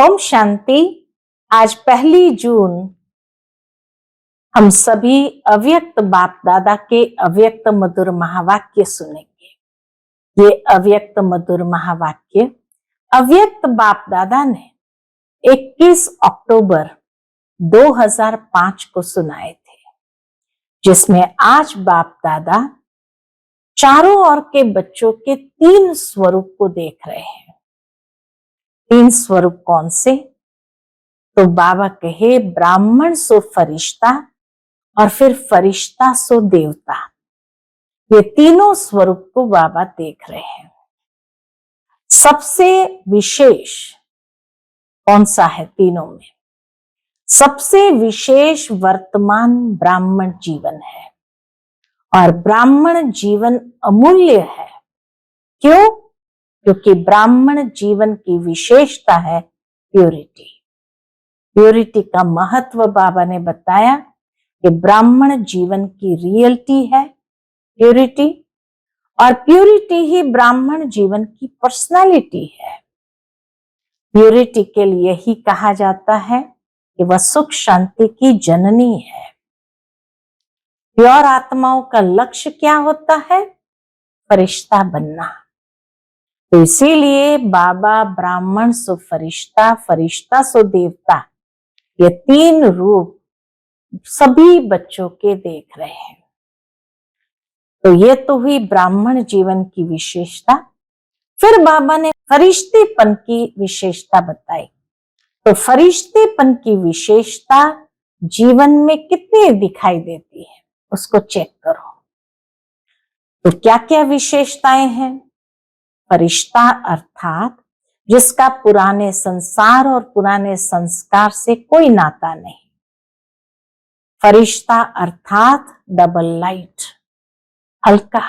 ओम शांति। आज 1 जून हम सभी अव्यक्त बाप दादा के अव्यक्त मधुर महावाक्य सुनेंगे। ये अव्यक्त मधुर महावाक्य अव्यक्त बाप दादा ने 21 अक्टूबर 2005 को सुनाए थे, जिसमें आज बाप दादा चारों ओर के बच्चों के 3 स्वरूप को देख रहे हैं। 3 स्वरूप कौन से? तो बाबा कहे ब्राह्मण सो फरिश्ता और फिर फरिश्ता सो देवता। ये तीनों स्वरूप को बाबा देख रहे हैं। सबसे विशेष कौन सा है तीनों में? सबसे विशेष वर्तमान ब्राह्मण जीवन है और ब्राह्मण जीवन अमूल्य है। क्यों? क्योंकि ब्राह्मण जीवन की विशेषता है प्योरिटी। प्योरिटी का महत्व बाबा ने बताया कि ब्राह्मण जीवन की रियलिटी है प्योरिटी, और प्योरिटी ही ब्राह्मण जीवन की पर्सनालिटी है। प्योरिटी के लिए ही कहा जाता है कि वह सुख शांति की जननी है। प्योर आत्माओं का लक्ष्य क्या होता है? फरिश्ता बनना। तो इसीलिए बाबा ब्राह्मण सो फरिश्ता, फरिश्ता सो देवता, ये 3 रूप सभी बच्चों के देख रहे हैं। तो ये तो हुई ब्राह्मण जीवन की विशेषता। फिर बाबा ने फरिश्तेपन की विशेषता बताई। तो फरिश्तेपन की विशेषता जीवन में कितनी दिखाई देती है, उसको चेक करो। तो क्या क्या विशेषताएं हैं? फरिश्ता अर्थात जिसका पुराने संसार और पुराने संस्कार से कोई नाता नहीं। फरिश्ता अर्थात डबल लाइट, हल्का।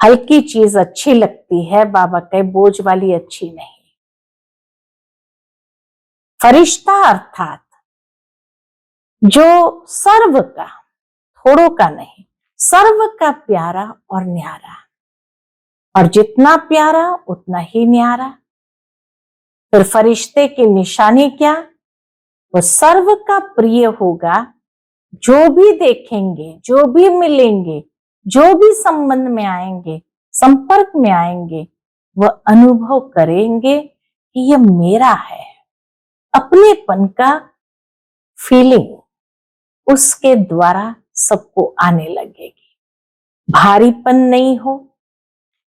हल्की चीज अच्छी लगती है, बाबा कहे बोझ वाली अच्छी नहीं। फरिश्ता अर्थात जो सर्व का, थोड़ों का नहीं, सर्व का प्यारा और न्यारा, और जितना प्यारा उतना ही न्यारा। फिर फरिश्ते की निशानी क्या? वो सर्व का प्रिय होगा। जो भी देखेंगे, जो भी मिलेंगे, जो भी संबंध में आएंगे, संपर्क में आएंगे, वह अनुभव करेंगे कि यह मेरा है। अपनेपन का फीलिंग उसके द्वारा सबको आने लगेगी। भारीपन नहीं हो,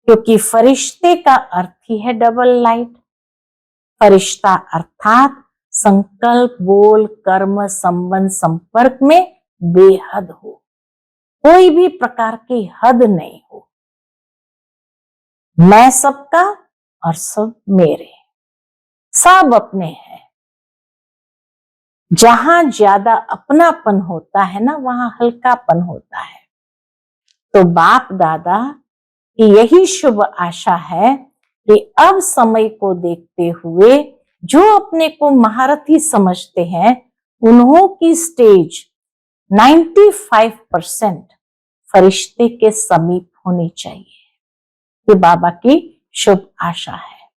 क्योंकि फरिश्ते का अर्थ ही है डबल लाइट। फरिश्ता अर्थात संकल्प, बोल, कर्म, संबंध, संपर्क में बेहद हो, कोई भी प्रकार की हद नहीं हो। मैं सबका और सब मेरे, सब अपने हैं। जहां ज्यादा अपनापन होता है ना, वहां हल्कापन होता है। तो बाप दादा की यही शुभ आशा है कि अब समय को देखते हुए जो अपने को महारथी समझते हैं, उन्हों की स्टेज 95% फरिश्ते के समीप होनी चाहिए। ये बाबा की शुभ आशा है।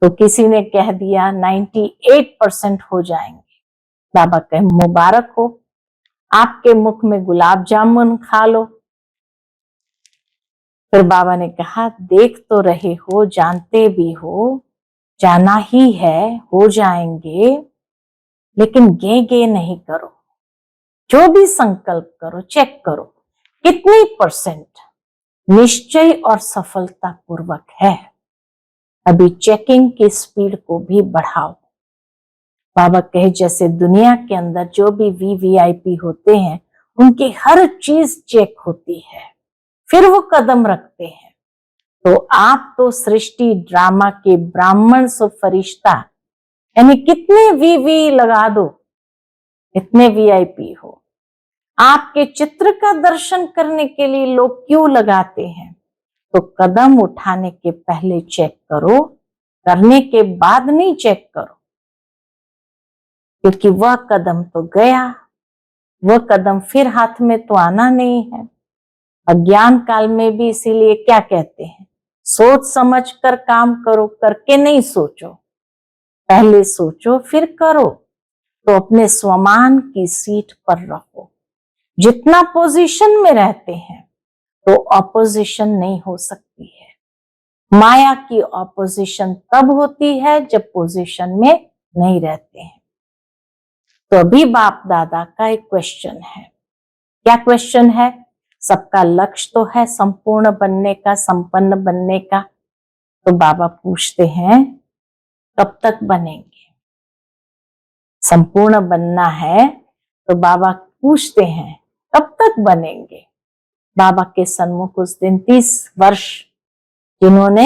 तो किसी ने कह दिया 98% हो जाएंगे। बाबा कहे मुबारक हो, आपके मुख में गुलाब जामुन खा लो। फिर बाबा ने कहा देख तो रहे हो, जानते भी हो, जाना ही है, हो जाएंगे, लेकिन गे नहीं करो। जो भी संकल्प करो, चेक करो कितनी परसेंट निश्चय और सफलता पूर्वक है। अभी चेकिंग की स्पीड को भी बढ़ाओ। बाबा कहे जैसे दुनिया के अंदर जो भी VVIP होते हैं, उनकी हर चीज चेक होती है, फिर वो कदम रखते हैं। तो आप तो सृष्टि ड्रामा के ब्राह्मण सो फरिश्ता, यानी कितने VV लगा दो, इतने VIP हो। आपके चित्र का दर्शन करने के लिए लोग क्यों लगाते हैं? तो कदम उठाने के पहले चेक करो, करने के बाद नहीं चेक करो, क्योंकि वह कदम तो गया, वह कदम फिर हाथ में तो आना नहीं है। अज्ञान काल में भी इसीलिए क्या कहते हैं, सोच समझ कर काम करो, करके नहीं सोचो। पहले सोचो फिर करो, तो अपने स्वमान की सीट पर रहो। जितना पोजीशन में रहते हैं तो ऑपोजिशन नहीं हो सकती है। माया की ऑपोजिशन तब होती है जब पोजीशन में नहीं रहते हैं। तो अभी बाप दादा का एक क्वेश्चन है। क्या क्वेश्चन है? सबका लक्ष्य तो है संपूर्ण बनने का, संपन्न बनने का। तो बाबा पूछते हैं कब तक बनेंगे? संपूर्ण बनना है तो बाबा पूछते हैं कब तक बनेंगे? बाबा के सन्मुख उस दिन 30 वर्ष जिन्होंने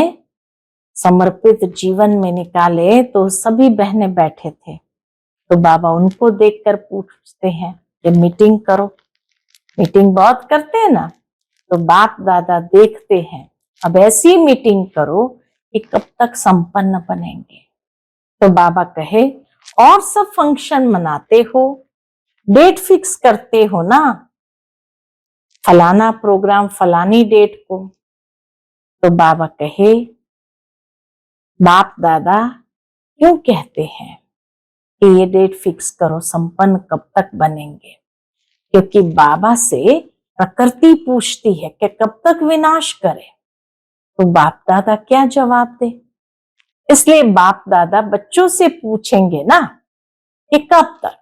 समर्पित जीवन में निकाले, तो सभी बहनें बैठे थे। तो बाबा उनको देखकर पूछते हैं कि मीटिंग करो। मीटिंग बहुत करते हैं ना, तो बाप दादा देखते हैं अब ऐसी मीटिंग करो कि कब तक संपन्न बनेंगे। तो बाबा कहे और सब फंक्शन मनाते हो, डेट फिक्स करते हो ना, फलाना प्रोग्राम फलानी डेट को। तो बाबा कहे बाप दादा क्यों कहते हैं कि ये डेट फिक्स करो, संपन्न कब तक बनेंगे? क्योंकि बाबा से प्रकृति पूछती है कि कब तक विनाश करे। तो बाप दादा क्या जवाब दे? इसलिए बाप दादा बच्चों से पूछेंगे ना कि कब तक।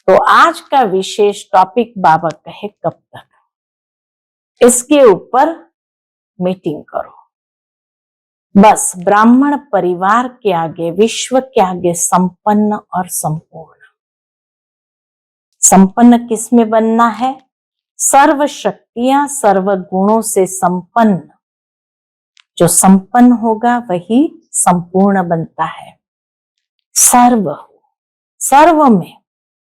तो आज का विशेष टॉपिक बाबा कहे कब तक, इसके ऊपर मीटिंग करो। बस ब्राह्मण परिवार के आगे, विश्व के आगे संपन्न और संपूर्ण। संपन्न किस में बनना है? सर्व शक्तियां, सर्व गुणों से संपन्न। जो संपन्न होगा वही संपूर्ण बनता है। सर्व हो, सर्व में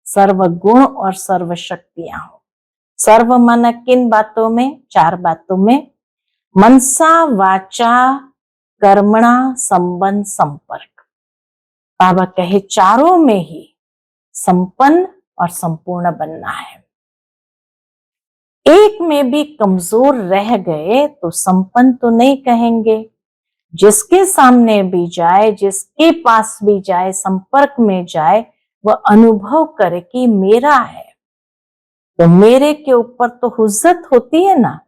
सर्व गुण और सर्व शक्तियां हो। सर्व मन किन बातों में? 4 बातों में। मनसा वाचा कर्मणा संबंध संपर्क। बाबा कहे चारों में ही संपन्न और संपूर्ण बनना है। एक में भी कमजोर रह गए तो संपन्न तो नहीं कहेंगे। जिसके सामने भी जाए, जिसके पास भी जाए, संपर्क में जाए, वह अनुभव करे कि मेरा है, तो मेरे के ऊपर तो हुज्जत होती है ना।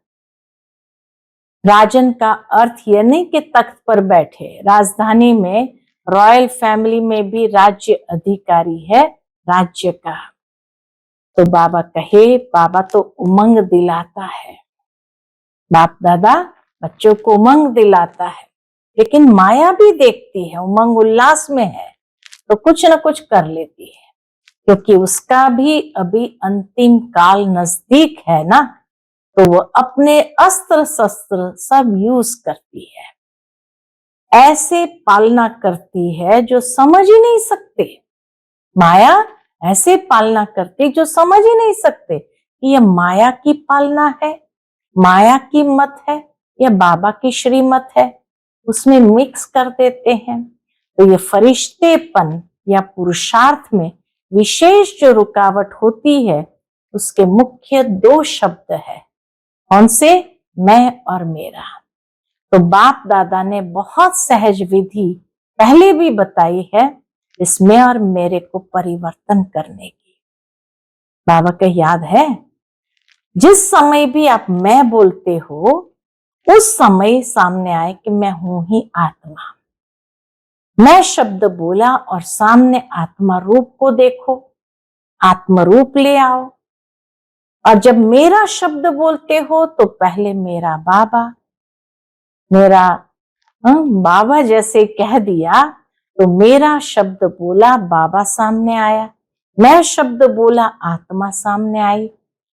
राजन का अर्थ यह नहीं कि तख्त पर बैठे, राजधानी में रॉयल फैमिली में भी राज्य अधिकारी है राज्य का। तो बाबा कहे बाबा तो उमंग दिलाता है, बाप दादा बच्चों को उमंग दिलाता है, लेकिन माया भी देखती है उमंग उल्लास में है तो कुछ न कुछ कर लेती है, क्योंकि उसका भी अभी अंतिम काल नजदीक है ना। तो वो अपने अस्त्र शस्त्र सब यूज करती है, ऐसे पालना करती है जो समझ ही नहीं सकते। माया ऐसे पालना करती जो समझ ही नहीं सकते कि यह माया की पालना है, माया की मत है या बाबा की श्रीमत है, उसमें मिक्स कर देते हैं। तो ये फरिश्तेपन या पुरुषार्थ में विशेष जो रुकावट होती है, उसके मुख्य 2 शब्द है। कौन से? मैं और मेरा। तो बाप दादा ने बहुत सहज विधि पहले भी बताई है इस मैं और मेरे को परिवर्तन करने की। बाबा का याद है, जिस समय भी आप मैं बोलते हो उस समय सामने आए कि मैं हूं ही आत्मा। मैं शब्द बोला और सामने आत्मा रूप को देखो, आत्म रूप ले आओ। और जब मेरा शब्द बोलते हो तो पहले मेरा बाबा, मेरा बाबा जैसे कह दिया तो मेरा शब्द बोला बाबा सामने आया, मैं शब्द बोला आत्मा सामने आई।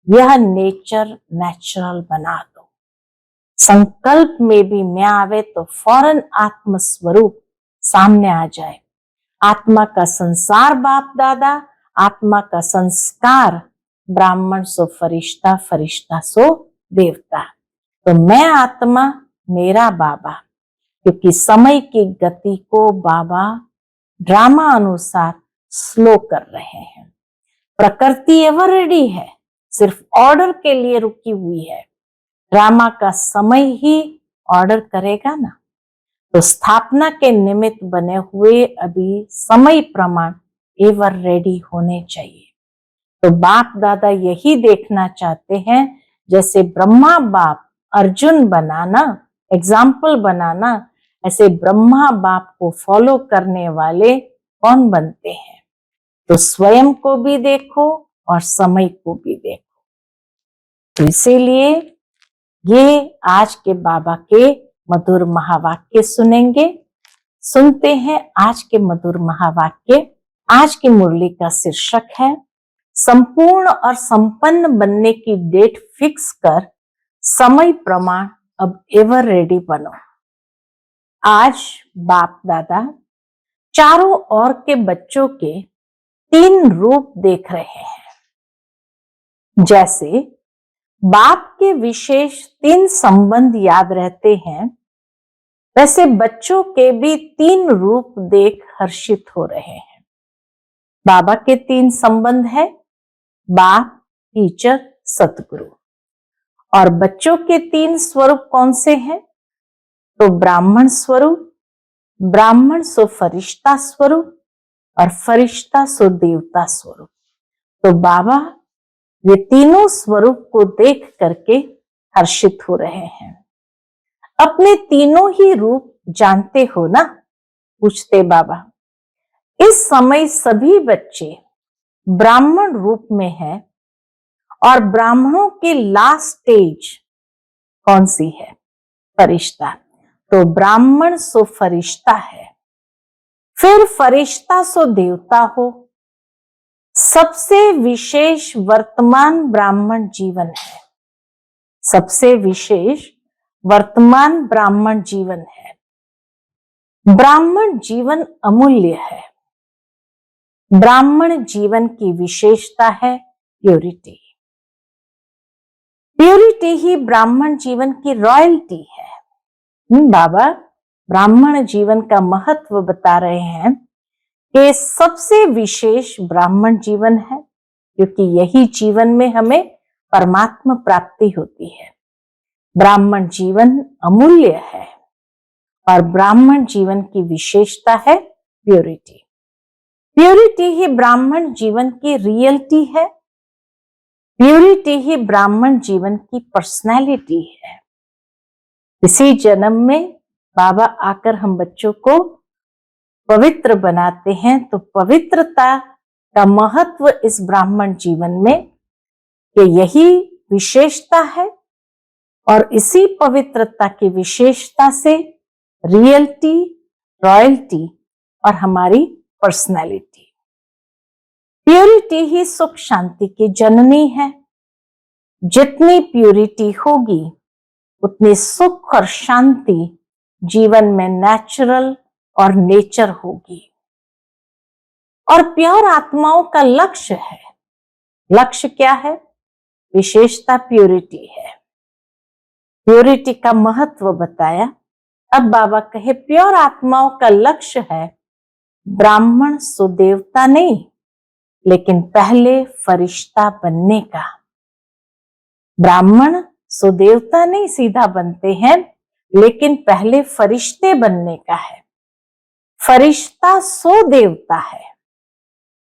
यह नेचर नेचुरल बना दो। संकल्प में भी मैं आवे तो फौरन आत्म स्वरूप सामने आ जाए। आत्मा का संसार बाप दादा, आत्मा का संस्कार ब्राह्मण सो फरिश्ता, फरिश्ता सो देवता। तो मैं आत्मा, मेरा बाबा, क्योंकि समय की गति को बाबा ड्रामा अनुसार स्लो कर रहे हैं। प्रकृति एवर रेडी है, सिर्फ ऑर्डर के लिए रुकी हुई है। ड्रामा का समय ही ऑर्डर करेगा ना। तो स्थापना के निमित्त बने हुए अभी समय प्रमाण एवर रेडी होने चाहिए। तो बाप दादा यही देखना चाहते हैं, जैसे ब्रह्मा बाप अर्जुन बनाना, एग्जाम्पल बनाना, ऐसे ब्रह्मा बाप को फॉलो करने वाले कौन बनते हैं। तो स्वयं को भी देखो और समय को भी देखो। तो इसीलिए ये आज के बाबा के मधुर महावाक्य सुनते हैं। आज के मधुर महावाक्य, आज की मुरली का शीर्षक है संपूर्ण और संपन्न बनने की डेट फिक्स कर समय प्रमाण अब एवर रेडी बनो। आज बाप दादा चारों ओर के बच्चों के 3 रूप देख रहे हैं। जैसे बाप के विशेष 3 संबंध याद रहते हैं, वैसे बच्चों के भी 3 रूप देख हर्षित हो रहे हैं। बाबा के 3 संबंध है, बाप, टीचर, सतगुरु। और बच्चों के 3 स्वरूप कौन से हैं? तो ब्राह्मण स्वरूप, ब्राह्मण सो फरिश्ता स्वरूप और फरिश्ता सो देवता स्वरूप। तो बाबा ये तीनों स्वरूप को देख करके हर्षित हो रहे हैं। अपने तीनों ही रूप जानते हो ना? पूछते बाबा। इस समय सभी बच्चे ब्राह्मण रूप में हैं और ब्राह्मणों की लास्ट स्टेज कौन सी है? फरिश्ता। तो ब्राह्मण सो फरिश्ता है, फिर फरिश्ता सो देवता हो। सबसे विशेष वर्तमान ब्राह्मण जीवन है, सबसे विशेष वर्तमान ब्राह्मण जीवन है। ब्राह्मण जीवन अमूल्य है। ब्राह्मण जीवन की विशेषता है प्योरिटी। प्योरिटी ही ब्राह्मण जीवन की रॉयल्टी है। बाबा ब्राह्मण जीवन का महत्व बता रहे हैं कि सबसे विशेष ब्राह्मण जीवन है, क्योंकि यही जीवन में हमें परमात्मा प्राप्ति होती है। ब्राह्मण जीवन अमूल्य है और ब्राह्मण जीवन की विशेषता है प्योरिटी। प्योरिटी ही ब्राह्मण जीवन की रियलिटी है। प्योरिटी ही ब्राह्मण जीवन की पर्सनैलिटी है। इसी जन्म में बाबा आकर हम बच्चों को पवित्र बनाते हैं। तो पवित्रता का महत्व इस ब्राह्मण जीवन में कि यही विशेषता है और इसी पवित्रता की विशेषता से रियलिटी, रॉयल्टी और हमारी पर्सनैलिटी। प्योरिटी ही सुख शांति की जननी है। जितनी प्योरिटी होगी उतनी सुख और शांति जीवन में नेचुरल और नेचर होगी। और प्योर आत्माओं का लक्ष्य है। लक्ष्य क्या है? विशेषता प्योरिटी है। प्योरिटी का महत्व बताया। अब बाबा कहे प्योर आत्माओं का लक्ष्य है ब्राह्मण सो देवता नहीं, लेकिन पहले फरिश्ता बनने का। ब्राह्मण सो देवता नहीं सीधा बनते हैं, लेकिन पहले फरिश्ते बनने का है। फरिश्ता सो देवता है,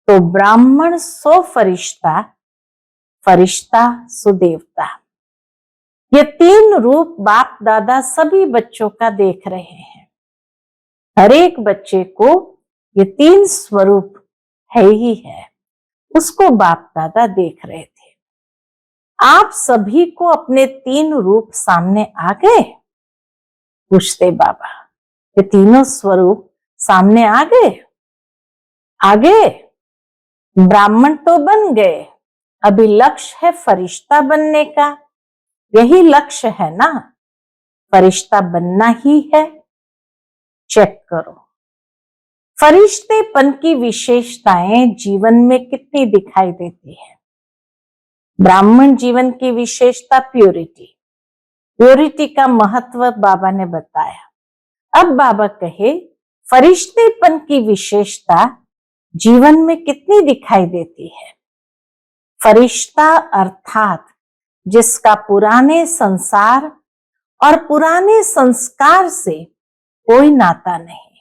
तो ब्राह्मण सो फरिश्ता, फरिश्ता सो देवता। ये 3 रूप बाप दादा सभी बच्चों का देख रहे हैं। हर एक बच्चे को ये 3 स्वरूप है ही है, उसको बाप दादा देख रहे थे। आप सभी को अपने 3 रूप सामने आ गए? पूछते बाबा। ये तीनों स्वरूप सामने आ गए? आ गए। ब्राह्मण तो बन गए, अभी लक्ष्य है फरिश्ता बनने का। यही लक्ष्य है ना, फरिश्ता बनना ही है। चेक करो फरिश्तेपन की विशेषताएं जीवन में कितनी दिखाई देती है। ब्राह्मण जीवन की विशेषता प्योरिटी। प्योरिटी का महत्व बाबा ने बताया। अब बाबा कहे फरिश्तेपन की विशेषता जीवन में कितनी दिखाई देती है। फरिश्ता अर्थात जिसका पुराने संसार और पुराने संस्कार से कोई नाता नहीं।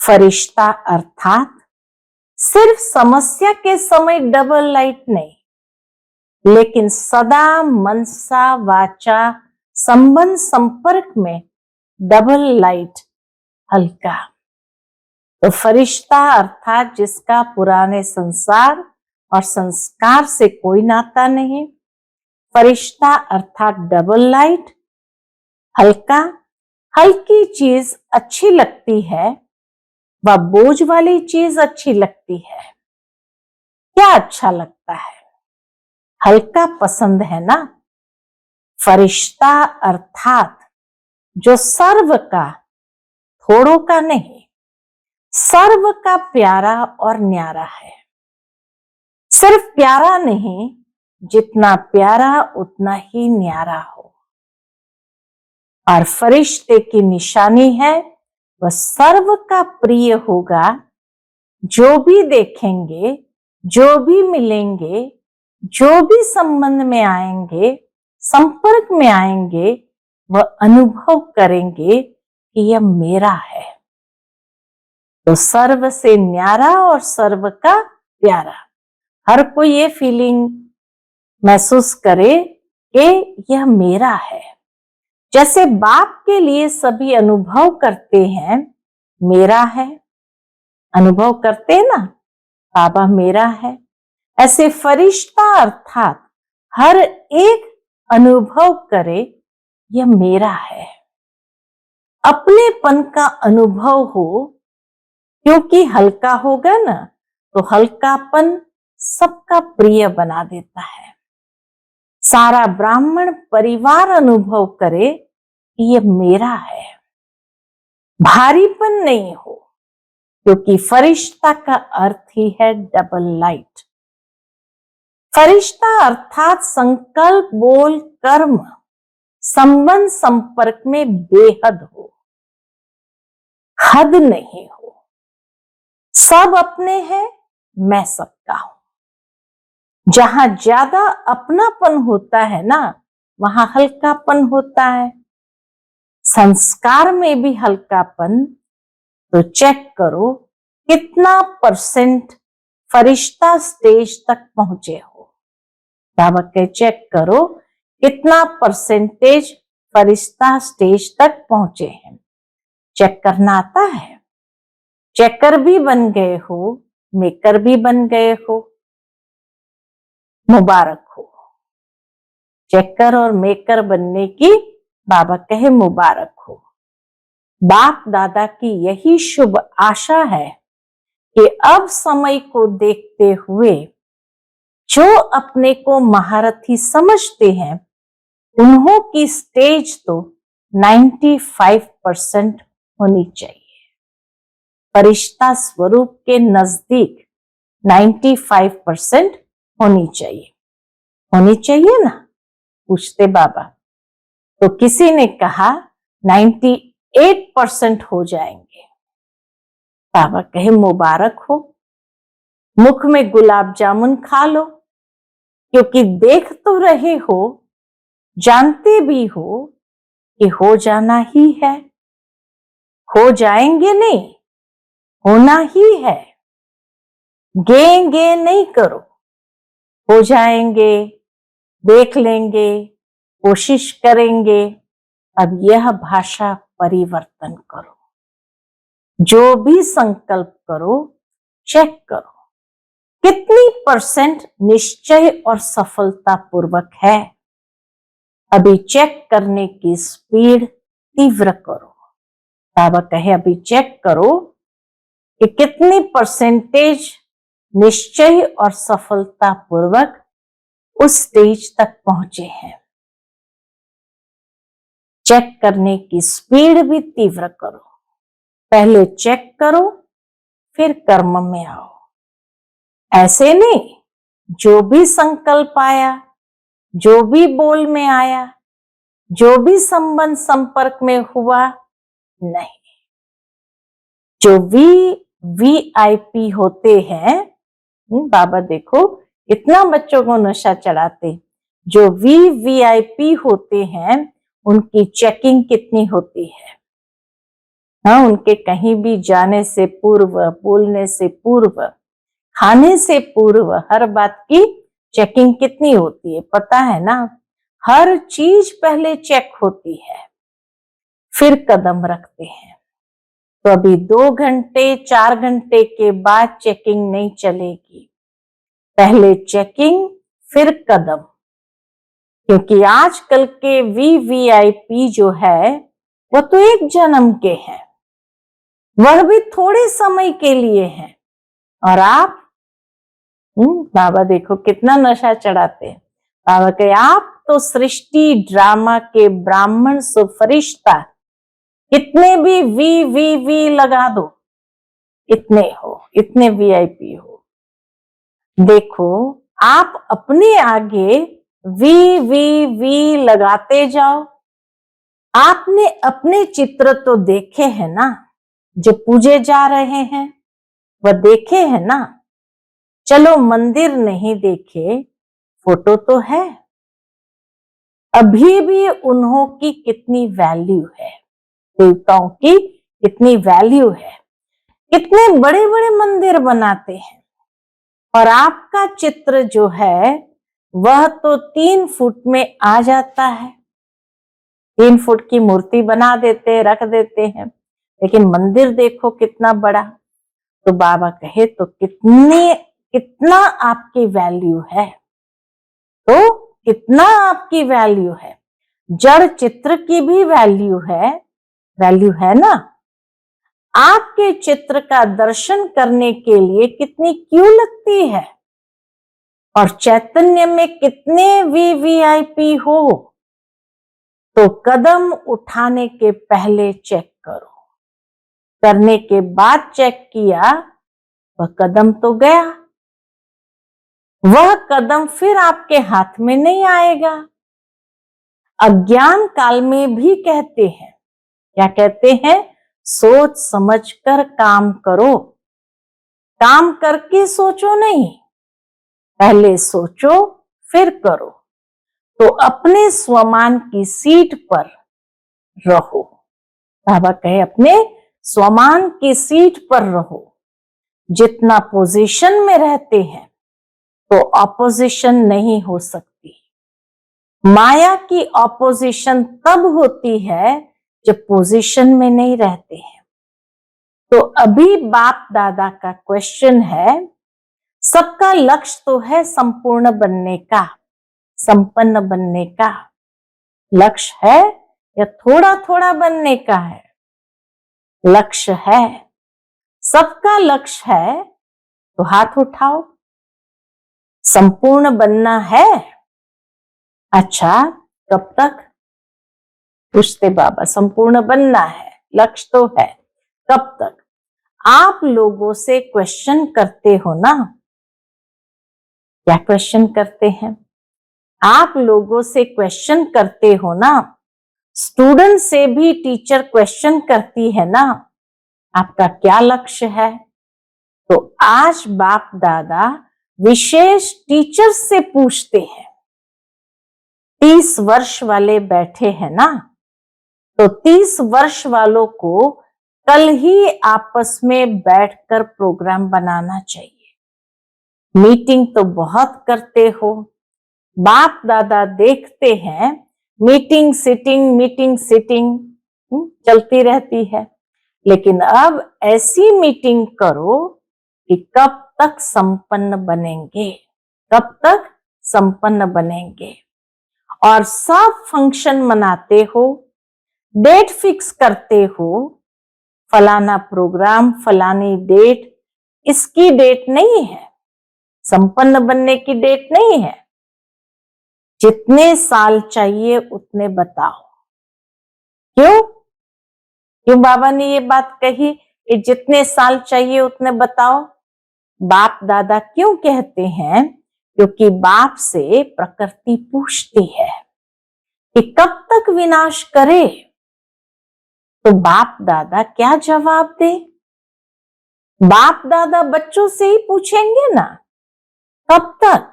फरिश्ता अर्थात सिर्फ समस्या के समय डबल लाइट नहीं, लेकिन सदा मनसा वाचा संबंध संपर्क में डबल लाइट हल्का। तो फरिश्ता अर्थात जिसका पुराने संसार और संस्कार से कोई नाता नहीं। फरिश्ता अर्थात डबल लाइट हल्का। हल्की चीज अच्छी लगती है व बोझ वाली चीज अच्छी लगती है। क्या अच्छा लगता है? हल्का पसंद है ना। फरिश्ता अर्थात जो सर्व का, थोड़ों का नहीं, सर्व का प्यारा और न्यारा है। सिर्फ प्यारा नहीं, जितना प्यारा उतना ही न्यारा हो। और फरिश्ते की निशानी है वह सर्व का प्रिय होगा। जो भी देखेंगे, जो भी मिलेंगे, जो भी संबंध में आएंगे, संपर्क में आएंगे, वह अनुभव करेंगे कि यह मेरा है। तो सर्व से न्यारा और सर्व का प्यारा। हर कोई ये फीलिंग महसूस करे कि यह मेरा है। जैसे बाप के लिए सभी अनुभव करते हैं, मेरा है, अनुभव करते हैं ना, बाबा मेरा है। ऐसे फरिश्ता अर्थात हर एक अनुभव करे यह मेरा है। अपनेपन का अनुभव हो, क्योंकि हल्का होगा ना, तो हल्कापन सबका प्रिय बना देता है। सारा ब्राह्मण परिवार अनुभव करे कि यह मेरा है। भारीपन नहीं हो, क्योंकि फरिश्ता का अर्थ ही है डबल लाइट। फरिश्ता अर्थात संकल्प, बोल, कर्म, संबंध संपर्क में बेहद हो, हद नहीं हो। सब अपने हैं, मैं सबका हूं। जहां ज्यादा अपनापन होता है ना, वहां हल्कापन होता है। संस्कार में भी हल्कापन। तो चेक करो कितना % फरिश्ता स्टेज तक पहुंचे हो। बाबा के चेक करो कितना % फरिश्ता स्टेज तक पहुंचे हैं। चेक करना आता है? चेकर भी बन गए हो, मेकर भी बन गए हो, मुबारक हो। चेकर और मेकर बनने की बाबा कहे मुबारक हो। बाप दादा की यही शुभ आशा है कि अब समय को देखते हुए जो अपने को महारथी समझते हैं, उन्हों की स्टेज तो 95% होनी चाहिए। फरिश्ता स्वरूप के नजदीक 95% होनी चाहिए। होनी चाहिए ना? पूछते बाबा। तो किसी ने कहा 98% हो जाएंगे। बाबा कहे मुबारक हो। मुख में गुलाब जामुन खा लो, क्योंकि देख तो रहे हो, जानते भी हो कि हो जाना ही है। हो जाएंगे नहीं, होना ही है। गे नहीं करो, हो जाएंगे, देख लेंगे, कोशिश करेंगे। अब यह भाषा परिवर्तन करो। जो भी संकल्प करो, चेक करो कितनी % निश्चय और सफलता पूर्वक है। अभी चेक करने की स्पीड तीव्र करो। बाबा कहे अभी चेक करो कि कितनी % निश्चय और सफलता पूर्वक उस स्टेज तक पहुंचे हैं। चेक करने की स्पीड भी तीव्र करो। पहले चेक करो, फिर कर्म में आओ। ऐसे नहीं, जो भी संकल्प आया, जो भी बोल में आया, जो भी संबंध संपर्क में हुआ, नहीं। जो VIP होते हैं, बाबा देखो इतना बच्चों को नशा चढ़ाते। जो VIP होते हैं, उनकी चेकिंग कितनी होती है। हाँ, उनके कहीं भी जाने से पूर्व, बोलने से पूर्व, खाने से पूर्व हर बात की चेकिंग कितनी होती है पता है ना? हर चीज पहले चेक होती है, फिर कदम रखते हैं। तो अभी 2 घंटे 4 घंटे के बाद चेकिंग नहीं चलेगी, पहले चेकिंग फिर कदम। क्योंकि आजकल के वीवीआईपी जो है वो तो एक जन्म के हैं, वह भी थोड़े समय के लिए हैं। और आप बाबा देखो कितना नशा चढ़ाते हैं। बाबा कहे आप तो सृष्टि ड्रामा के ब्राह्मण सो फरिश्ता, कितने भी वी लगा दो, इतने हो, इतने वीआईपी हो। देखो आप अपने आगे वी लगाते जाओ। आपने अपने चित्र तो देखे हैं ना, जो पूजे जा रहे हैं वह देखे हैं ना। चलो मंदिर नहीं देखे, फोटो तो है। अभी भी उन्हों की कितनी वैल्यू है, देवताओं की कितनी वैल्यू है। कितने बड़े बड़े मंदिर बनाते हैं और आपका चित्र जो है वह तो 3 फुट में आ जाता है। 3 फुट की मूर्ति बना देते, रख देते हैं, लेकिन मंदिर देखो कितना बड़ा। तो बाबा कहे तो कितना आपकी वैल्यू है, तो कितना आपकी वैल्यू है। जड़ चित्र की भी वैल्यू है ना। आपके चित्र का दर्शन करने के लिए कितनी क्यू लगती है, और चैतन्य में कितने वीवीआईपी हो। तो कदम उठाने के पहले चेक करो, करने के बाद चेक किया, वह कदम तो गया, वह कदम फिर आपके हाथ में नहीं आएगा। अज्ञान काल में भी कहते हैं, क्या कहते हैं? सोच समझकर काम करो, काम करके सोचो नहीं, पहले सोचो फिर करो। तो अपने स्वमान की सीट पर रहो। बाबा कहे अपने स्वमान की सीट पर रहो। जितना पोजीशन में रहते हैं तो ऑपोजिशन नहीं हो सकती। माया की ऑपोजिशन तब होती है जब पोजीशन में नहीं रहते हैं। तो अभी बाप दादा का क्वेश्चन है, सबका लक्ष्य तो है संपूर्ण बनने का, संपन्न बनने का लक्ष्य है या थोड़ा थोड़ा बनने का है? लक्ष्य है, सबका लक्ष्य है। तो हाथ उठाओ, संपूर्ण बनना है। अच्छा कब तक? पूछते बाबा, संपूर्ण बनना है, लक्ष्य तो है, कब तक? आप लोगों से क्वेश्चन करते हो ना, क्या क्वेश्चन करते हैं? आप लोगों से क्वेश्चन करते हो ना। स्टूडेंट से भी टीचर क्वेश्चन करती है ना, आपका क्या लक्ष्य है? तो आज बाप दादा विशेष टीचर से पूछते हैं। 30 वर्ष वाले बैठे हैं ना, तो 30 वर्ष वालों को कल ही आपस में बैठकर प्रोग्राम बनाना चाहिए। मीटिंग तो बहुत करते हो, बाप दादा देखते हैं मीटिंग सिटिंग चलती रहती है। लेकिन अब ऐसी मीटिंग करो कि कब तक संपन्न बनेंगे, कब तक संपन्न बनेंगे। और सब फंक्शन मनाते हो, डेट फिक्स करते हो, फलाना प्रोग्राम फलानी डेट, इसकी डेट नहीं है, संपन्न बनने की डेट नहीं है। जितने साल चाहिए उतने बताओ। क्यों बाबा ने ये बात कही कि जितने साल चाहिए उतने बताओ? बाप दादा क्यों कहते हैं? क्योंकि बाप से प्रकृति पूछती है कि कब तक विनाश करे। तो बाप दादा क्या जवाब दे? बाप दादा बच्चों से ही पूछेंगे ना, कब तक?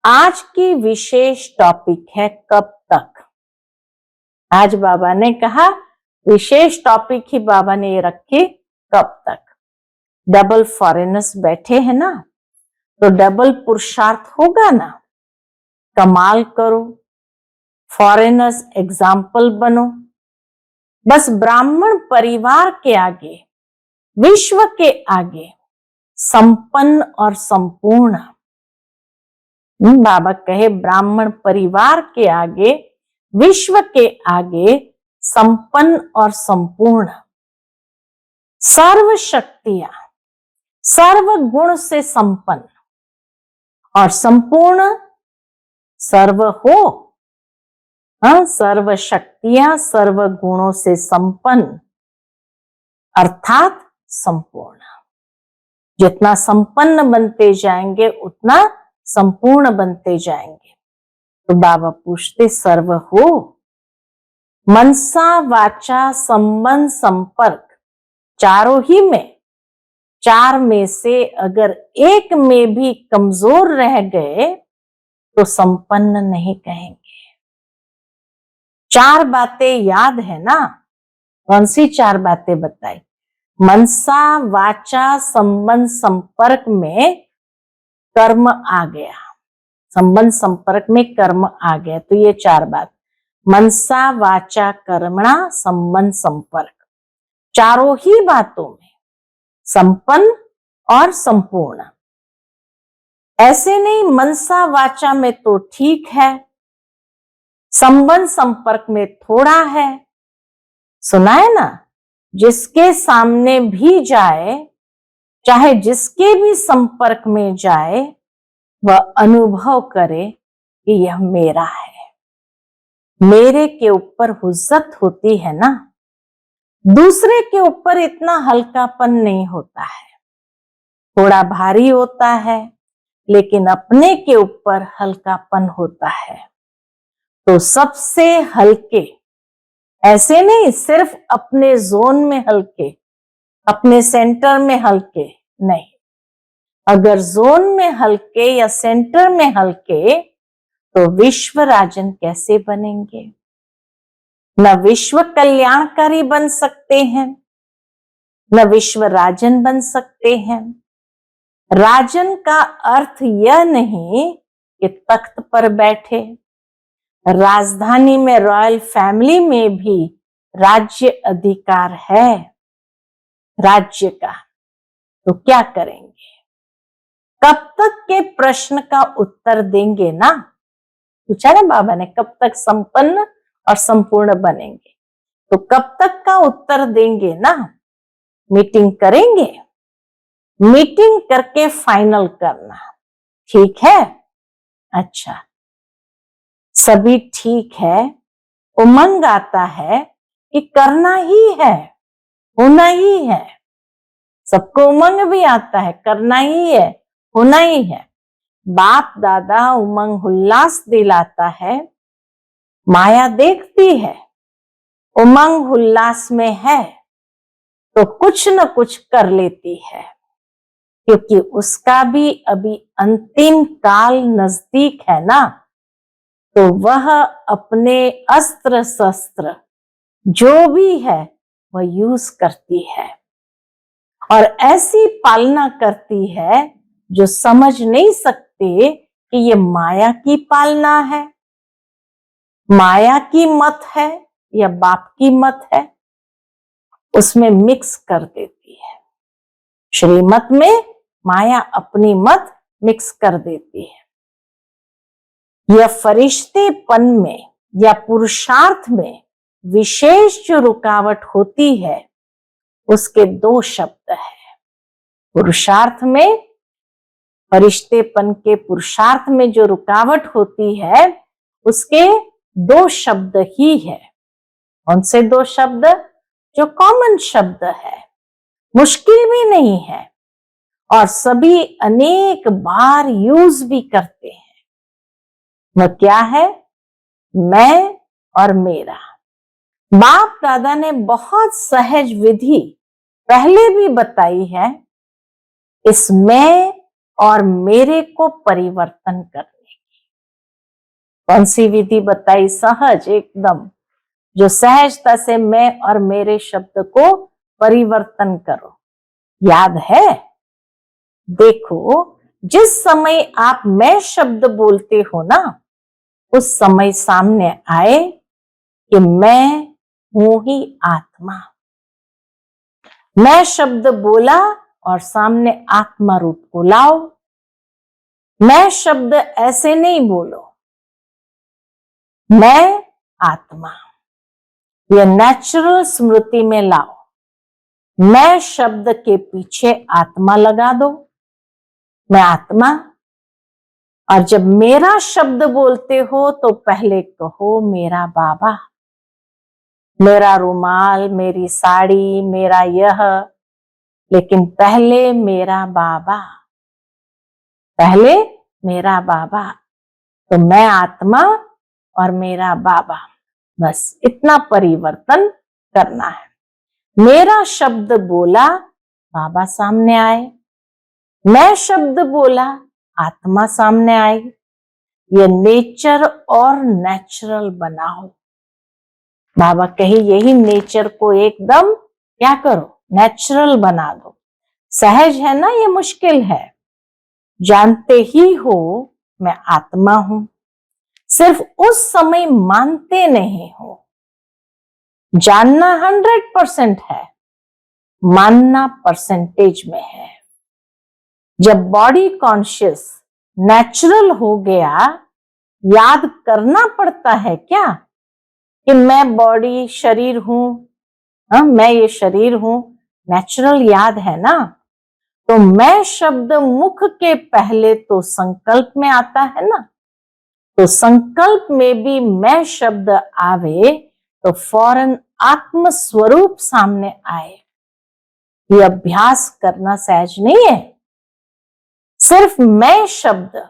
आज की विशेष टॉपिक है कब तक। आज बाबा ने कहा विशेष टॉपिक ही बाबा ने ये रखी। कब तक? डबल फॉरेनर्स बैठे हैं ना, तो डबल पुरुषार्थ होगा ना। कमाल करो, फॉरेनर्स एग्जाम्पल बनो। बस ब्राह्मण परिवार के आगे, विश्व के आगे संपन्न और संपूर्ण। बाबा कहे ब्राह्मण परिवार के आगे, विश्व के आगे संपन्न और संपूर्ण, सर्व शक्तियां, सर्व गुण से संपन्न और संपूर्ण सर्व हो। सर्व शक्तियां सर्व गुणों से संपन्न अर्थात संपूर्ण। जितना संपन्न बनते जाएंगे उतना संपूर्ण बनते जाएंगे। तो बाबा पूछते सर्व हो, मनसा वाचा संबंध संपर्क, चारों ही में, चार में से अगर एक में भी कमजोर रह गए तो संपन्न नहीं कहेंगे। चार बातें याद है ना? कौन सी चार बातें बताई? मनसा वाचा संबंध संपर्क में कर्म आ गया, संबंध संपर्क में कर्म आ गया, तो ये चार बात, मनसा वाचा कर्मणा संबंध संपर्क, चारों ही बातों में संपन्न और संपूर्ण। ऐसे नहीं मनसा वाचा में तो ठीक है, संबंध संपर्क में थोड़ा है। सुना है ना, जिसके सामने भी जाए, चाहे जिसके भी संपर्क में जाए, वह अनुभव करे कि यह मेरा है। मेरे के ऊपर हुज्जत होती है ना, दूसरे के ऊपर इतना हल्कापन नहीं होता है, थोड़ा भारी होता है, लेकिन अपने के ऊपर हल्कापन होता है। तो सबसे हल्के, ऐसे नहीं सिर्फ अपने जोन में हल्के, अपने सेंटर में हल्के नहीं, अगर जोन में हल्के या सेंटर में हल्के तो विश्व राजन कैसे बनेंगे? न विश्व कल्याणकारी बन सकते हैं, न विश्व राजन बन सकते हैं। राजन का अर्थ यह नहीं कि तख्त पर बैठे, राजधानी में रॉयल फैमिली में भी राज्य अधिकार है राज्य का, तो क्या करेंगे? कब तक के प्रश्न का उत्तर देंगे ना, पूछा ना बाबा ने, कब तक संपन्न और संपूर्ण बनेंगे, तो कब तक का उत्तर देंगे ना। मीटिंग करेंगे, मीटिंग करके फाइनल करना, ठीक है? अच्छा, सभी ठीक है, उमंग आता है कि करना ही है, होना ही है, सबको उमंग भी आता है, करना ही है, होना ही है। बाप दादा उमंग उल्लास दिलाता है, माया देखती है, उमंग उल्लास में है तो कुछ न कुछ कर लेती है, क्योंकि उसका भी अभी अंतिम काल नजदीक है ना। तो वह अपने अस्त्र शस्त्र जो भी है वह यूज करती है और ऐसी पालना करती है जो समझ नहीं सकते कि ये माया की पालना है, माया की मत है या बाप की मत है, उसमें मिक्स कर देती है। श्रीमत में माया अपनी मत मिक्स कर देती है। यह फरिश्तेपन में या पुरुषार्थ में विशेष जो रुकावट होती है उसके दो शब्द है। पुरुषार्थ में, फरिश्तेपन के पुरुषार्थ में जो रुकावट होती है उसके दो शब्द ही है। कौन से दो शब्द? जो कॉमन शब्द है, मुश्किल भी नहीं है और सभी अनेक बार यूज भी करते हैं। वह क्या है? मैं और मेरा। बाप दादा ने बहुत सहज विधि पहले भी बताई है, इस मैं और मेरे को परिवर्तन करने की। कौन सी विधि बताई? सहज एकदम, जो सहजता से मैं और मेरे शब्द को परिवर्तन करो। याद है? देखो, जिस समय आप मैं शब्द बोलते हो ना, उस समय सामने आए कि मैं हूं ही आत्मा। मैं शब्द बोला और सामने आत्मा रूप को लाओ। मैं शब्द ऐसे नहीं बोलो, मैं आत्मा, ये नेचुरल स्मृति में लाओ। मैं शब्द के पीछे आत्मा लगा दो, मैं आत्मा। और जब मेरा शब्द बोलते हो तो पहले कहो मेरा बाबा, मेरा रुमाल, मेरी साड़ी, मेरा यह, लेकिन पहले मेरा बाबा, पहले मेरा बाबा। तो मैं आत्मा और मेरा बाबा, बस इतना परिवर्तन करना है। मेरा शब्द बोला, बाबा सामने आए। मैं शब्द बोला, आत्मा सामने आई। ये नेचर और नेचुरल बनाओ। बाबा कहे यही नेचर को एकदम क्या करो, नेचुरल बना दो। सहज है ना, ये मुश्किल है। जानते ही हो मैं आत्मा हूं, सिर्फ उस समय मानते नहीं हो। जानना 100% है, मानना परसेंटेज में है। जब बॉडी कॉन्शियस नेचुरल हो गया, याद करना पड़ता है क्या कि मैं बॉडी शरीर हूं, मैं ये शरीर हूं, नेचुरल याद है ना। तो मैं शब्द मुख के पहले तो संकल्प में आता है ना, तो संकल्प में भी मैं शब्द आवे तो फौरन आत्म स्वरूप सामने आए। ये अभ्यास करना सहज नहीं है। सिर्फ मैं शब्द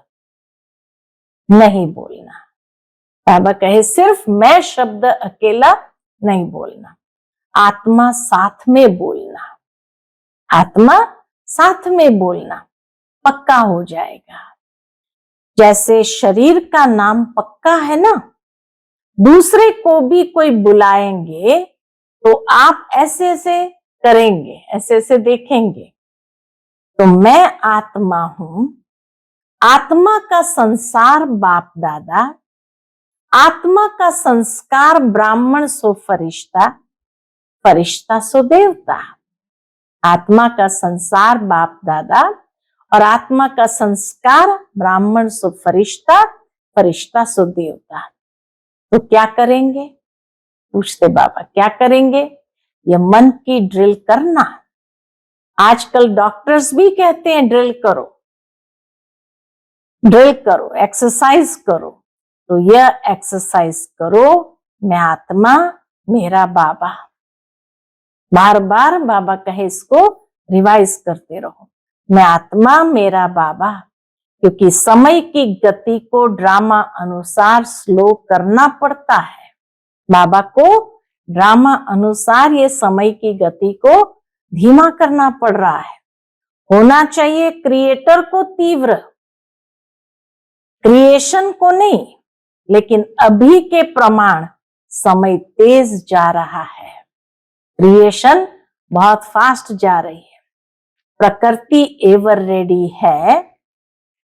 नहीं बोलना। बाबा कहे सिर्फ मैं शब्द अकेला नहीं बोलना, आत्मा साथ में बोलना। आत्मा साथ में बोलना, पक्का हो जाएगा। जैसे शरीर का नाम पक्का है ना, दूसरे को भी कोई बुलाएंगे तो आप ऐसे ऐसे करेंगे, ऐसे ऐसे देखेंगे। तो मैं आत्मा हूं, आत्मा का संसार बाप दादा, आत्मा का संस्कार ब्राह्मण सो फरिश्ता, फरिश्ता सो देवता। आत्मा का संसार बाप दादा और आत्मा का संस्कार ब्राह्मण सो फरिश्ता, फरिश्ता सो देवता। तो क्या करेंगे, पूछते बाबा, क्या करेंगे? ये मन की ड्रिल करना। आजकल डॉक्टर्स भी कहते हैं ड्रिल करो, ड्रिल करो, एक्सरसाइज करो। तो यह एक्सरसाइज करो, मैं आत्मा, मेरा बाबा। बार बार बाबा कहे इसको रिवाइज करते रहो, मैं आत्मा, मेरा बाबा। क्योंकि समय की गति को ड्रामा अनुसार स्लो करना पड़ता है। बाबा को ड्रामा अनुसार ये समय की गति को धीमा करना पड़ रहा है। होना चाहिए क्रिएटर को तीव्र, क्रिएशन को नहीं, लेकिन अभी के प्रमाण समय तेज जा रहा है, क्रिएशन बहुत फास्ट जा रही है। प्रकृति एवर रेडी है,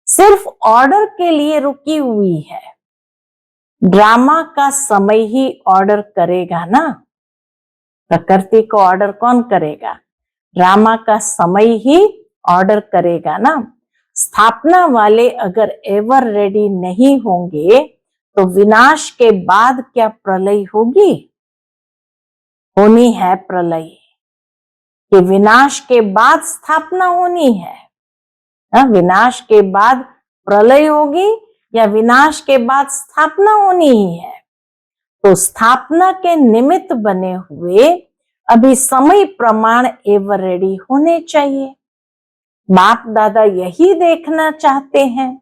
सिर्फ ऑर्डर के लिए रुकी हुई है। ड्रामा का समय ही ऑर्डर करेगा ना, प्रकृति को ऑर्डर कौन करेगा? ड्रामा का समय ही ऑर्डर करेगा ना। स्थापना वाले अगर एवर रेडी नहीं होंगे तो विनाश के बाद क्या प्रलय होगी? होनी है प्रलय, कि विनाश के बाद स्थापना होनी है। विनाश के बाद प्रलय होगी या विनाश के बाद स्थापना होनी ही है। तो स्थापना के निमित्त बने हुए अभी समय प्रमाण एवर रेडी होने चाहिए। बाप दादा यही देखना चाहते हैं।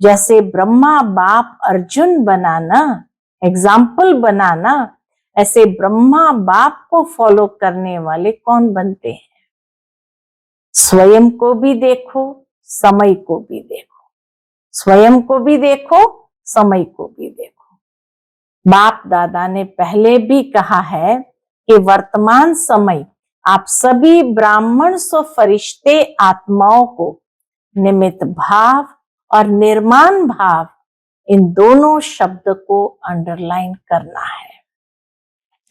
जैसे ब्रह्मा बाप अर्जुन बनाना, एग्जाम्पल बनाना, ऐसे ब्रह्मा बाप को फॉलो करने वाले कौन बनते हैं? स्वयं को भी देखो, समय को भी देखो, स्वयं को भी देखो, समय को भी देखो। बाप दादा ने पहले भी कहा है कि वर्तमान समय आप सभी ब्राह्मण सो फरिश्ते आत्माओं को निमित्त भाव और निर्माण भाव, इन दोनों शब्द को अंडरलाइन करना है।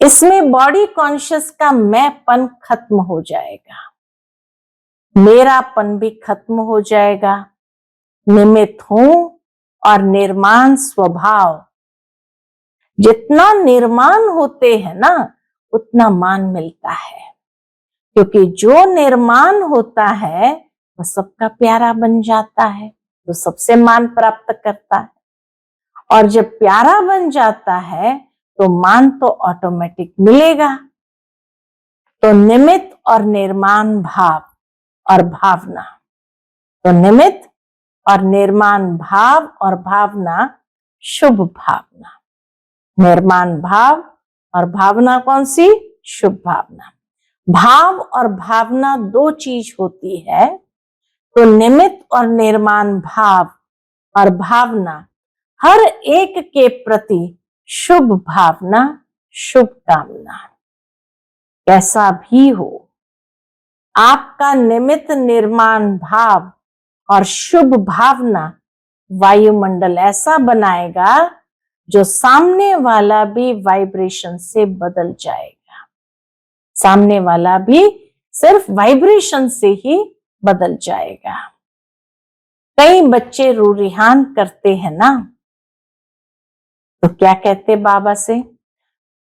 इसमें बॉडी कॉन्शियस का मैंपन खत्म हो जाएगा, मेरापन भी खत्म हो जाएगा। निमित्त हूं और निर्माण स्वभाव, जितना निर्माण होते हैं ना उतना मान मिलता है, क्योंकि जो निर्माण होता है वह सबका प्यारा बन जाता है, तो सबसे मान प्राप्त करता है। और जब प्यारा बन जाता है तो मान तो ऑटोमेटिक मिलेगा। तो निमित्त और निर्माण भाव और भावना, तो निमित्त और निर्माण भाव और भावना शुभ भावना, निर्माण भाव और भावना कौन सी? शुभ भावना। भाव और भावना दो चीज होती है, तो निमित्त और निर्माण भाव और भावना हर एक के प्रति शुभ भावना, शुभ कामना। कैसा भी हो, आपका निमित्त निर्माण भाव और शुभ भावना वायुमंडल ऐसा बनाएगा जो सामने वाला भी वाइब्रेशन से बदल जाएगा। सामने वाला भी सिर्फ वाइब्रेशन से ही बदल जाएगा। कई बच्चे रूरिहान करते हैं ना, तो क्या कहते बाबा से?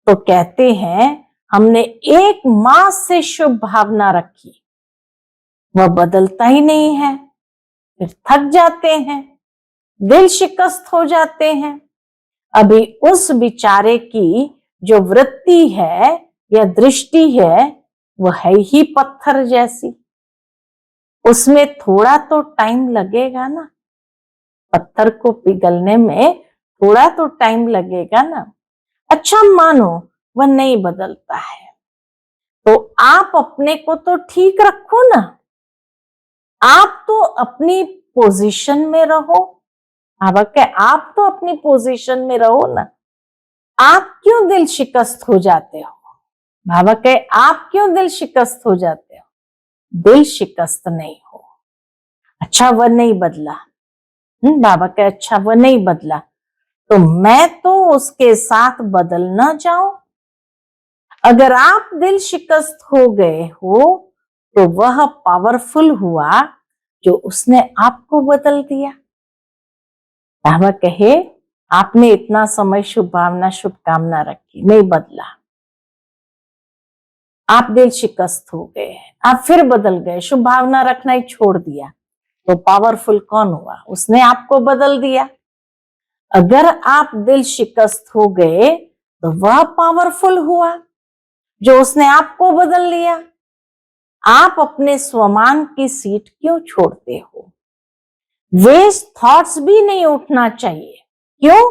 तो कहते हैं हमने 1 मास से शुभ भावना रखी, वह बदलता ही नहीं है, फिर थक जाते हैं, दिल शिकस्त हो जाते हैं। अभी उस बेचारे की जो वृत्ति है या दृष्टि है वो है ही पत्थर जैसी, उसमें थोड़ा तो टाइम लगेगा ना, पत्थर को पिघलने में थोड़ा तो टाइम लगेगा ना। अच्छा मानो वह नहीं बदलता है, तो आप अपने को तो ठीक रखो ना, आप तो अपनी पोजीशन में रहो। आप तो अपनी पोजीशन में रहो ना, आप क्यों दिल शिकस्त हो जाते हो? बाबा कहे आप क्यों दिल शिकस्त हो जाते हो? दिल शिकस्त नहीं हो। अच्छा वह नहीं बदला, बाबा कहे अच्छा वह नहीं बदला, तो मैं तो उसके साथ बदल ना जाऊं। अगर आप दिल शिकस्त हो गए हो तो वह पावरफुल हुआ जो उसने आपको बदल दिया। बाबा कहे आपने इतना समय शुभ भावना शुभकामना रखी, नहीं बदला, आप दिल शिकस्त हो गए, आप फिर बदल गए, शुभ भावना रखना ही छोड़ दिया, तो पावरफुल कौन हुआ? उसने आपको बदल दिया। अगर आप दिल शिकस्त हो गए तो वह पावरफुल हुआ जो उसने आपको बदल लिया। आप अपने स्वमान की सीट क्यों छोड़ते हो? वेस्ट थॉट्स भी नहीं उठना चाहिए। क्यों?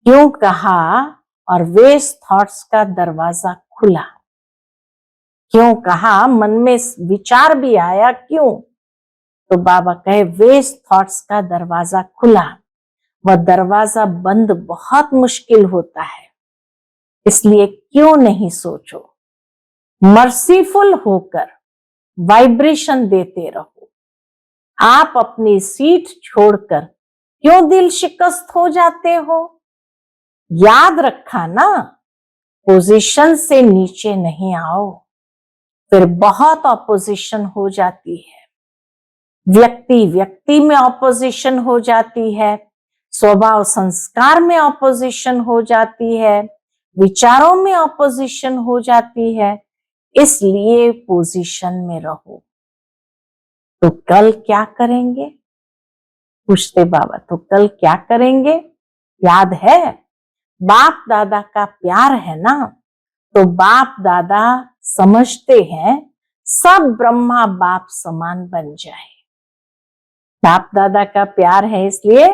क्यों कहा? और वेस्ट थॉट्स का दरवाजा खुला। क्यों कहा? मन में विचार भी आया, क्यों? तो बाबा कहे वेस्ट थॉट्स का दरवाजा खुला। वह दरवाजा बंद बहुत मुश्किल होता है, इसलिए क्यों नहीं सोचो, मर्सीफुल होकर वाइब्रेशन देते रहो। आप अपनी सीट छोड़कर क्यों दिल शिकस्त हो जाते हो? याद रखा ना, पोजीशन से नीचे नहीं आओ, फिर बहुत ऑपोजिशन हो जाती है। व्यक्ति व्यक्ति में ऑपोजिशन हो जाती है, स्वभाव संस्कार में ऑपोजिशन हो जाती है, विचारों में ऑपोजिशन हो जाती है। इसलिए पोजीशन में रहो। तो कल क्या करेंगे? पूछते बाबा, तो कल क्या करेंगे? याद है? बाप दादा का प्यार है ना, तो बाप दादा समझते हैं सब ब्रह्मा बाप समान बन जाए। बाप दादा का प्यार है, इसलिए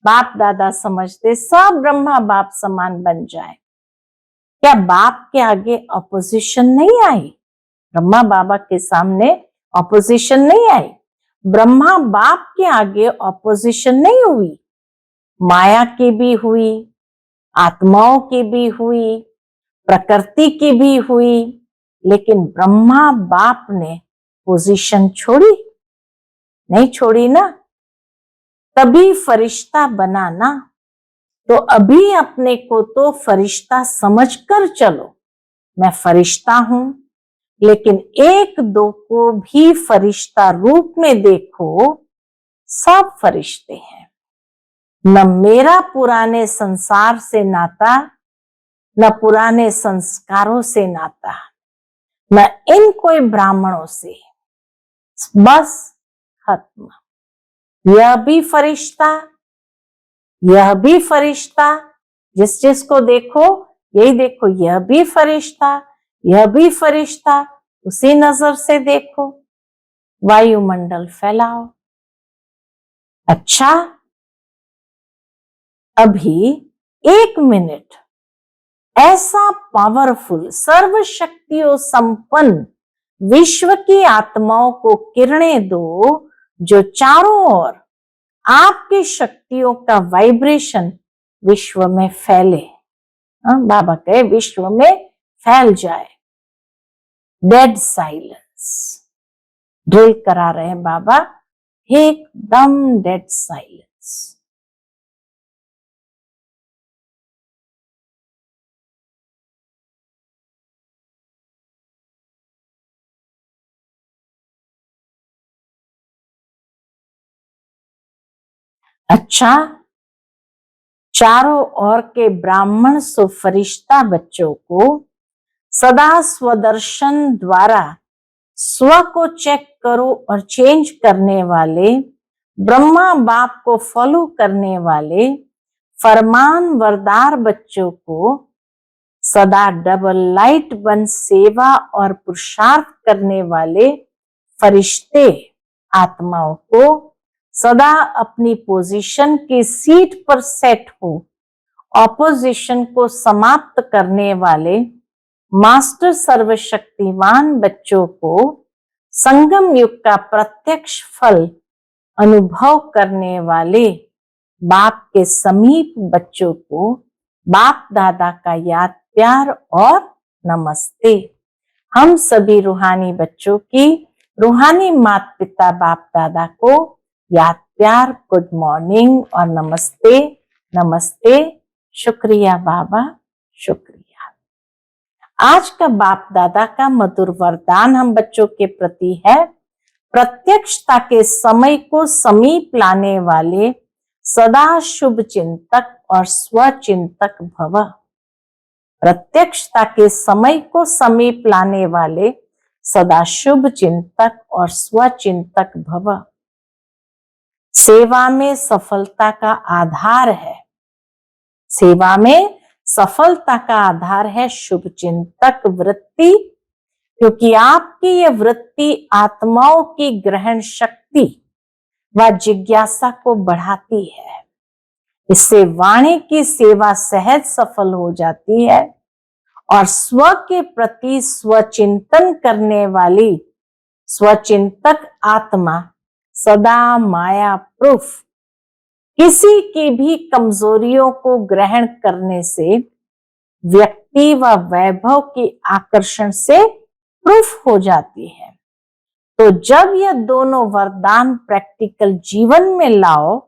बाप दादा समझते सब ब्रह्मा बाप समान बन जाए। क्या बाप के आगे ऑपोजिशन नहीं आई? ब्रह्मा बाबा के सामने ऑपोजिशन नहीं आई? ब्रह्मा बाप के आगे ऑपोजिशन नहीं हुई? माया की भी हुई, आत्माओं की भी हुई, प्रकृति की भी हुई, लेकिन ब्रह्मा बाप ने पोजीशन छोड़ी? नहीं छोड़ी ना, तभी फरिश्ता बना ना। तो अभी अपने को तो फरिश्ता समझकर चलो, मैं फरिश्ता हूं, लेकिन एक दो को भी फरिश्ता रूप में देखो, सब फरिश्ते हैं। न मेरा पुराने संसार से नाता, न पुराने संस्कारों से नाता, न इन कोई ब्राह्मणों से, बस खत्म। यह भी फरिश्ता, यह भी फरिश्ता, जिस जिसको देखो यही देखो, यह भी फरिश्ता, यह भी फरिश्ता, उसी नजर से देखो, वायुमंडल फैलाओ। अच्छा, अभी 1 मिनट ऐसा पावरफुल, सर्वशक्तियों संपन्न विश्व की आत्माओं को किरणें दो, जो चारों ओर आपकी शक्तियों का वाइब्रेशन विश्व में फैले। बाबा कहे विश्व में फैल जाए। डेड साइलेंस ड्रिल करा रहे हैं बाबा, एकदम डेड साइलेंस। अच्छा, चारों ओर के ब्राह्मण सुफरिश्ता बच्चों को सदा स्वदर्शन द्वारा स्व को चेक करो और चेंज करने वाले, ब्रह्मा बाप को फॉलो करने वाले फरमान वरदार बच्चों को सदा डबल लाइट बन सेवा और पुरुषार्थ करने वाले फरिश्ते आत्माओं को सदा अपनी पोजीशन की सीट पर सेट हो, ऑपोजिशन को समाप्त करने वाले मास्टर सर्वशक्तिमान बच्चों को संगम युग का प्रत्यक्ष फल अनुभव करने वाले बाप के समीप बच्चों को बाप दादा का याद प्यार और नमस्ते। हम सभी रूहानी बच्चों की रूहानी माता पिता बाप दादा को याद प्यार, गुड मॉर्निंग और नमस्ते। नमस्ते, शुक्रिया बाबा, शुक्रिया। आज का बाप दादा का मधुर वरदान हम बच्चों के प्रति है, प्रत्यक्षता के समय को समीप लाने वाले सदा शुभ चिंतक और स्वचिंतक भव। प्रत्यक्षता के समय को समीप लाने वाले सदा शुभ चिंतक और स्वचिंतक भव। सेवा में सफलता का आधार है, सेवा में सफलता का आधार है शुभ चिंतक वृत्ति, क्योंकि आपकी यह वृत्ति आत्माओं की ग्रहण शक्ति व जिज्ञासा को बढ़ाती है। इससे वाणी की सेवा सहज सफल हो जाती है और स्व के प्रति स्वचिंतन करने वाली स्वचिंतक आत्मा सदा माया प्रूफ, किसी की भी कमजोरियों को ग्रहण करने से व्यक्ति व वैभव के आकर्षण से प्रूफ हो जाती है। तो जब यह दोनों वरदान प्रैक्टिकल जीवन में लाओ,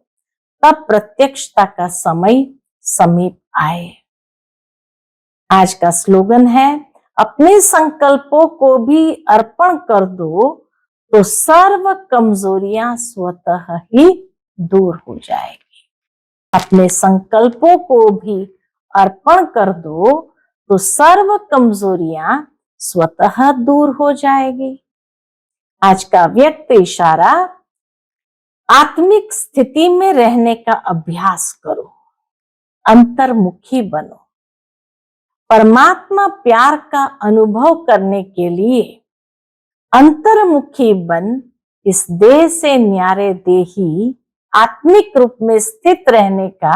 तब प्रत्यक्षता का समय समीप आए। आज का स्लोगन है, अपने संकल्पों को भी अर्पण कर दो तो सर्व कमजोरियां स्वतः ही दूर हो जाएगी। अपने संकल्पों को भी अर्पण कर दो तो सर्व कमजोरियां स्वतः दूर हो जाएगी। आज का व्यक्त इशारा, आत्मिक स्थिति में रहने का अभ्यास करो, अंतर्मुखी बनो। परमात्मा प्यार का अनुभव करने के लिए अंतर्मुखी बन इस देह से न्यारे देही आत्मिक रूप में स्थित रहने का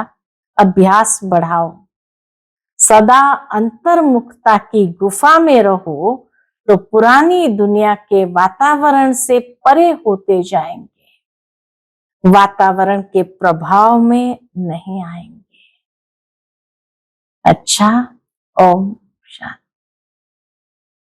अभ्यास बढ़ाओ। सदा अंतर्मुखता की गुफा में रहो तो पुरानी दुनिया के वातावरण से परे होते जाएंगे, वातावरण के प्रभाव में नहीं आएंगे। अच्छा, ओम।